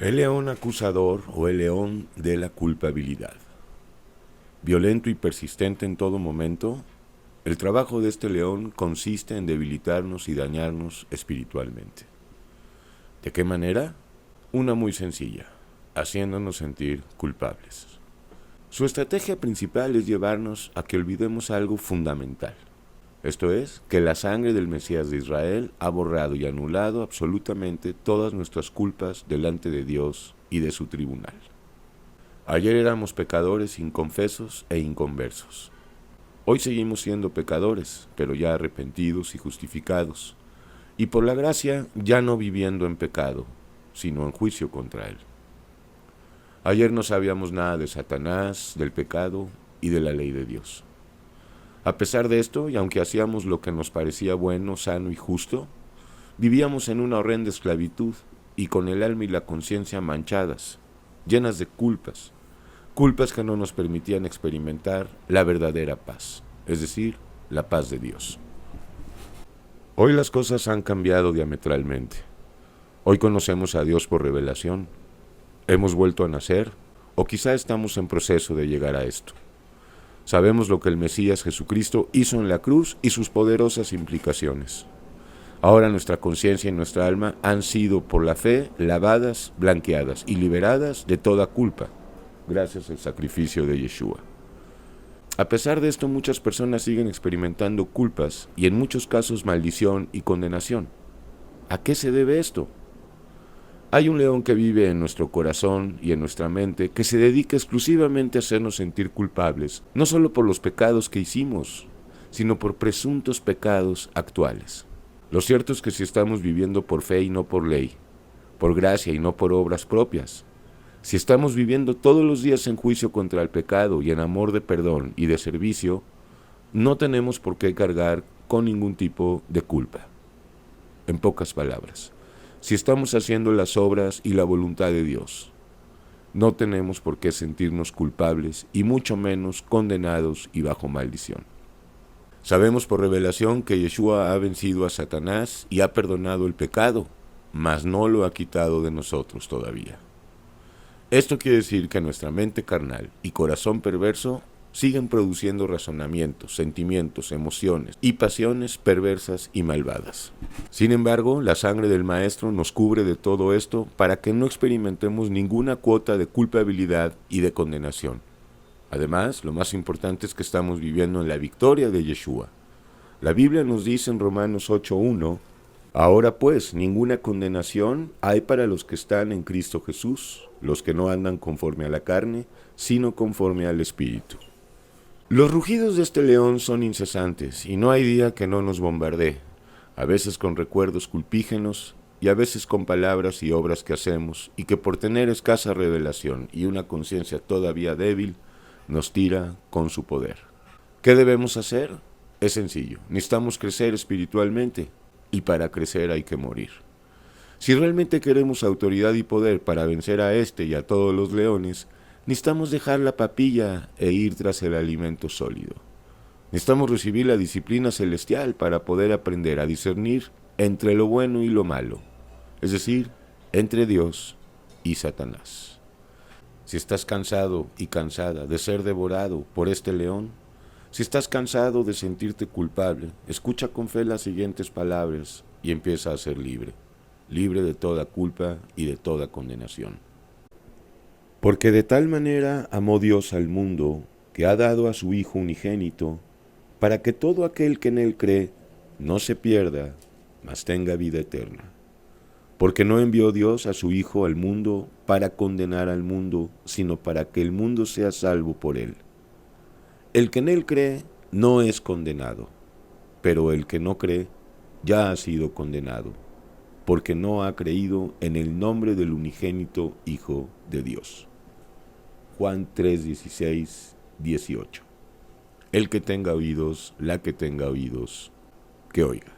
El león acusador o el león de la culpabilidad. Violento y persistente en todo momento, el trabajo de este león consiste en debilitarnos y dañarnos espiritualmente. ¿De qué manera? Una muy sencilla, haciéndonos sentir culpables. Su estrategia principal es llevarnos a que olvidemos algo fundamental. Esto es, que la sangre del Mesías de Israel ha borrado y anulado absolutamente todas nuestras culpas delante de Dios y de su tribunal. Ayer éramos pecadores inconfesos e inconversos. Hoy seguimos siendo pecadores, pero ya arrepentidos y justificados, y por la gracia ya no viviendo en pecado, sino en juicio contra él. Ayer no sabíamos nada de Satanás, del pecado y de la ley de Dios. A pesar de esto, y aunque hacíamos lo que nos parecía bueno, sano y justo, vivíamos en una horrenda esclavitud y con el alma y la conciencia manchadas, llenas de culpas que no nos permitían experimentar la verdadera paz, es decir, la paz de Dios. Hoy las cosas han cambiado diametralmente. Hoy conocemos a Dios por revelación, hemos vuelto a nacer, o quizá estamos en proceso de llegar a esto. Sabemos lo que el Mesías Jesucristo hizo en la cruz y sus poderosas implicaciones. Ahora nuestra conciencia y nuestra alma han sido por la fe lavadas, blanqueadas y liberadas de toda culpa, gracias al sacrificio de Yeshua. A pesar de esto, muchas personas siguen experimentando culpas y en muchos casos maldición y condenación. ¿A qué se debe esto? Hay un león que vive en nuestro corazón y en nuestra mente que se dedica exclusivamente a hacernos sentir culpables, no solo por los pecados que hicimos, sino por presuntos pecados actuales. Lo cierto es que si estamos viviendo por fe y no por ley, por gracia y no por obras propias, si estamos viviendo todos los días en juicio contra el pecado y en amor de perdón y de servicio, no tenemos por qué cargar con ningún tipo de culpa. En pocas palabras, si estamos haciendo las obras y la voluntad de Dios, no tenemos por qué sentirnos culpables y mucho menos condenados y bajo maldición. Sabemos por revelación que Yeshua ha vencido a Satanás y ha perdonado el pecado, mas no lo ha quitado de nosotros todavía. Esto quiere decir que nuestra mente carnal y corazón perverso siguen produciendo razonamientos, sentimientos, emociones y pasiones perversas y malvadas. Sin embargo, la sangre del Maestro nos cubre de todo esto para que no experimentemos ninguna cuota de culpabilidad y de condenación. Además, lo más importante es que estamos viviendo en la victoria de Yeshua. La Biblia nos dice en Romanos 8:1, ahora pues, ninguna condenación hay para los que están en Cristo Jesús, los que no andan conforme a la carne, sino conforme al Espíritu. Los rugidos de este león son incesantes y no hay día que no nos bombardee, a veces con recuerdos culpígenos y a veces con palabras y obras que hacemos y que por tener escasa revelación y una conciencia todavía débil, nos tira con su poder. ¿Qué debemos hacer? Es sencillo, necesitamos crecer espiritualmente y para crecer hay que morir. Si realmente queremos autoridad y poder para vencer a este y a todos los leones, necesitamos dejar la papilla e ir tras el alimento sólido. Necesitamos recibir la disciplina celestial para poder aprender a discernir entre lo bueno y lo malo, es decir, entre Dios y Satanás. Si estás cansado y cansada de ser devorado por este león, si estás cansado de sentirte culpable, escucha con fe las siguientes palabras y empieza a ser libre, libre de toda culpa y de toda condenación. Porque de tal manera amó Dios al mundo, que ha dado a su Hijo unigénito, para que todo aquel que en él cree no se pierda, mas tenga vida eterna. Porque no envió Dios a su Hijo al mundo para condenar al mundo, sino para que el mundo sea salvo por él. El que en él cree no es condenado, pero el que no cree ya ha sido condenado, porque no ha creído en el nombre del unigénito Hijo de Dios. Juan 3:16, 18. El que tenga oídos, la que tenga oídos, que oiga.